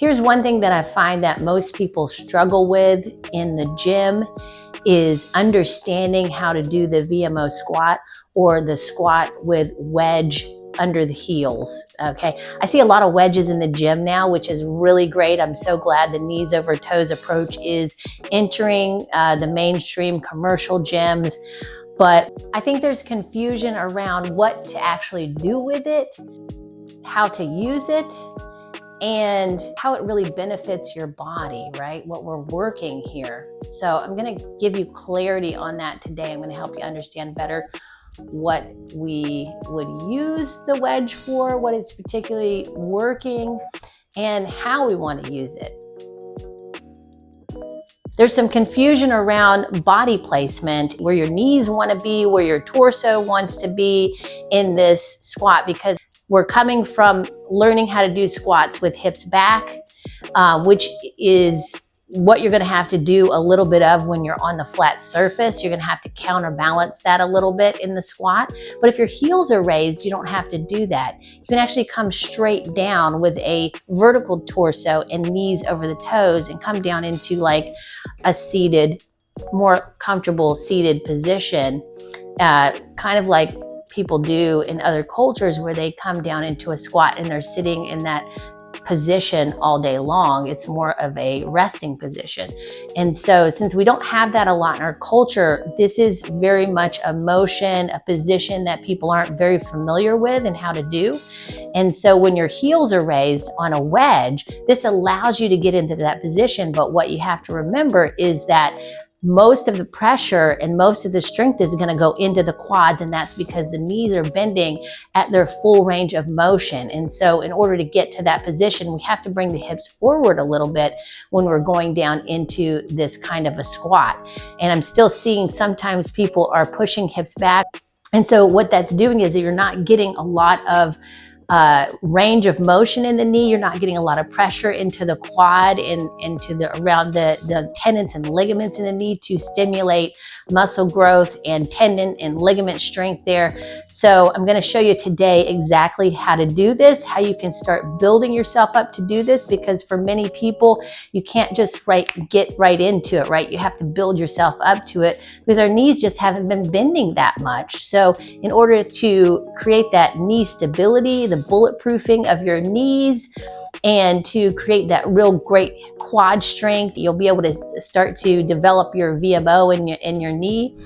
Here's one thing that I find that most people struggle with in the gym is understanding how to do the VMO squat or the squat with wedge under the heels. Okay, I see a lot of wedges in the gym now, which is really great. I'm so glad the knees over toes approach is entering the mainstream commercial gyms. But I think there's confusion around what to actually do with it, how to use it, and how it really benefits your body, right? What we're working here. So I'm gonna give you clarity on that today. I'm gonna help you understand better what we would use the wedge for, what it's particularly working, and how we want to use it. There's some confusion around body placement, where your knees want to be, where your torso wants to be in this squat, because we're coming from learning how to do squats with hips back, which is what you're going to have to do a little bit of when you're on the flat surface. You're going to have to counterbalance that a little bit in the squat. But if your heels are raised, you don't have to do that. You can actually come straight down with a vertical torso and knees over the toes and come down into like a seated, more comfortable seated position, kind of like people do in other cultures where they come down into a squat and they're sitting in that position all day long. It's more of a resting position. And so since we don't have that a lot in our culture, this is very much a motion, a position that people aren't very familiar with and how to do. And so when your heels are raised on a wedge, this allows you to get into that position. But what you have to remember is that most of the pressure and most of the strength is going to go into the quads, and that's because the knees are bending at their full range of motion. And so in order to get to that position, we have to bring the hips forward a little bit when we're going down into this kind of a squat. And I'm still seeing sometimes people are pushing hips back. And so what that's doing is that you're not getting a lot of range of motion in the knee. You're not getting a lot of pressure into the quad and into around the tendons and ligaments in the knee to stimulate muscle growth and tendon and ligament strength there. So I'm going to show you today exactly how to do this, how you can start building yourself up to do this, because for many people, you can't just get right into it, right? You have to build yourself up to it because our knees just haven't been bending that much. So in order to create that knee stability, the bulletproofing of your knees, and to create that real great quad strength, you'll be able to start to develop your VMO in your knee.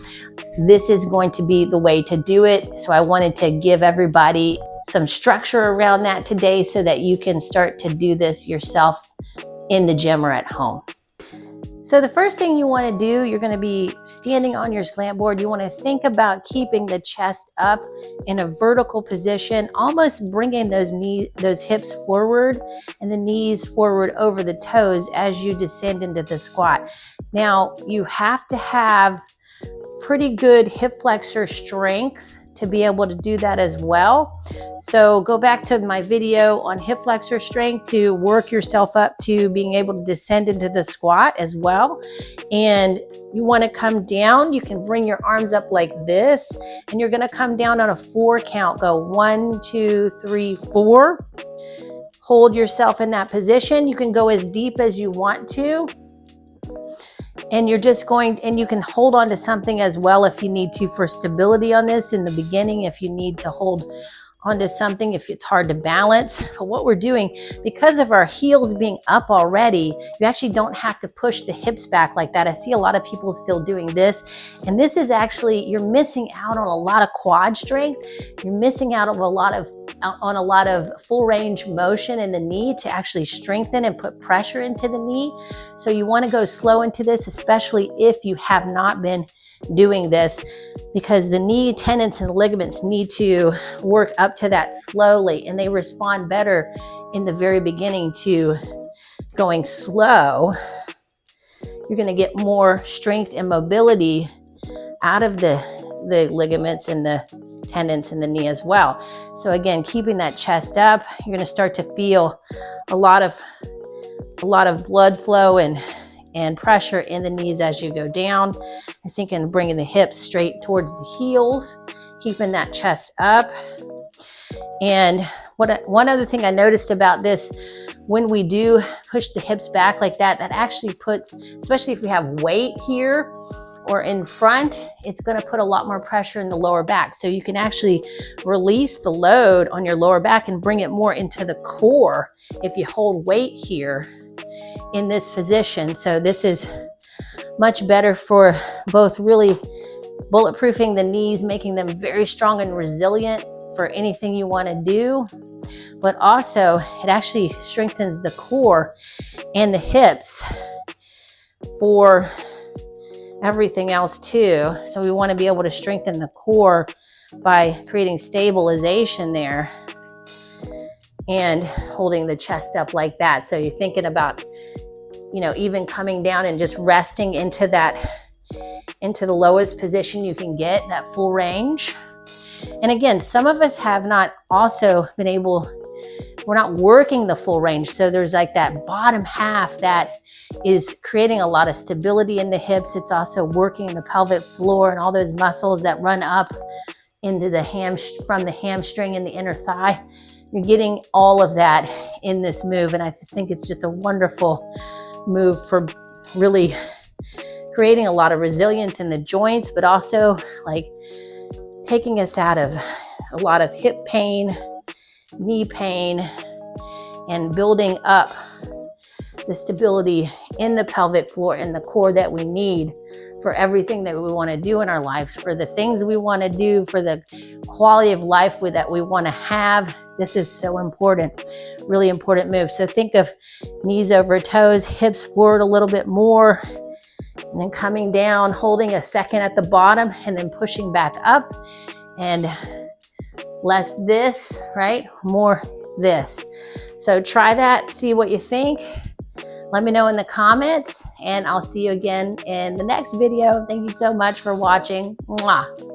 This is going to be the way to do it. So I wanted to give everybody some structure around that today so that you can start to do this yourself in the gym or at home. So the first thing you want to do, you're going to be standing on your slant board. You want to think about keeping the chest up in a vertical position, almost bringing those hips forward and the knees forward over the toes as you descend into the squat. Now, you have to have pretty good hip flexor strength to be able to do that as well. So go back to my video on hip flexor strength to work yourself up to being able to descend into the squat as well. And you want to come down. You can bring your arms up like this, and you're going to come down on a 4 count. Go 1, 2, 3, 4. Hold yourself in that position. You can go as deep as you want to. And you're just going, and you can hold on to something as well if you need to for stability on this in the beginning, if you need to hold onto something, if it's hard to balance. But what we're doing, because of our heels being up already, you actually don't have to push the hips back like that. I see a lot of people still doing this, and this is actually, you're missing out on a lot of quad strength. You're missing out on a lot of full range motion in the knee to actually strengthen and put pressure into the knee. So you want to go slow into this, especially if you have not been doing this, because the knee tendons and ligaments need to work up to that slowly, and they respond better in the very beginning to going slow. You're going to get more strength and mobility out of the ligaments and the tendons in the knee as well. So again, keeping that chest up, you're going to start to feel a lot of blood flow and pressure in the knees as you go down. I'm thinking bringing the hips straight towards the heels, keeping that chest up. And one other thing I noticed about this when we do push the hips back like that, that actually puts, especially if we have weight here or in front, it's going to put a lot more pressure in the lower back. So you can actually release the load on your lower back and bring it more into the core if you hold weight here in this position. So this is much better for both really bulletproofing the knees, making them very strong and resilient for anything you want to do, but also it actually strengthens the core and the hips for everything else too. So we want to be able to strengthen the core by creating stabilization there and holding the chest up like that. So you're thinking about, you know, even coming down and just resting into that, into the lowest position you can get, that full range. And again, some of us have not also been able, we're not working the full range. So there's like that bottom half that is creating a lot of stability in the hips. It's also working the pelvic floor and all those muscles that run up into the from the hamstring and the inner thigh. You're getting all of that in this move. And I just think it's just a wonderful move for really creating a lot of resilience in the joints, but also like taking us out of a lot of hip pain, knee pain, and building up the stability in the pelvic floor and the core that we need for everything that we want to do in our lives, for the things we want to do, for the quality of life that we want to have. This is so important, really important move. So think of knees over toes, hips forward a little bit more, and then coming down, holding a second at the bottom, and then pushing back up, and less this, right? More this. So try that, see what you think. Let me know in the comments, and I'll see you again in the next video. Thank you so much for watching. Mwah.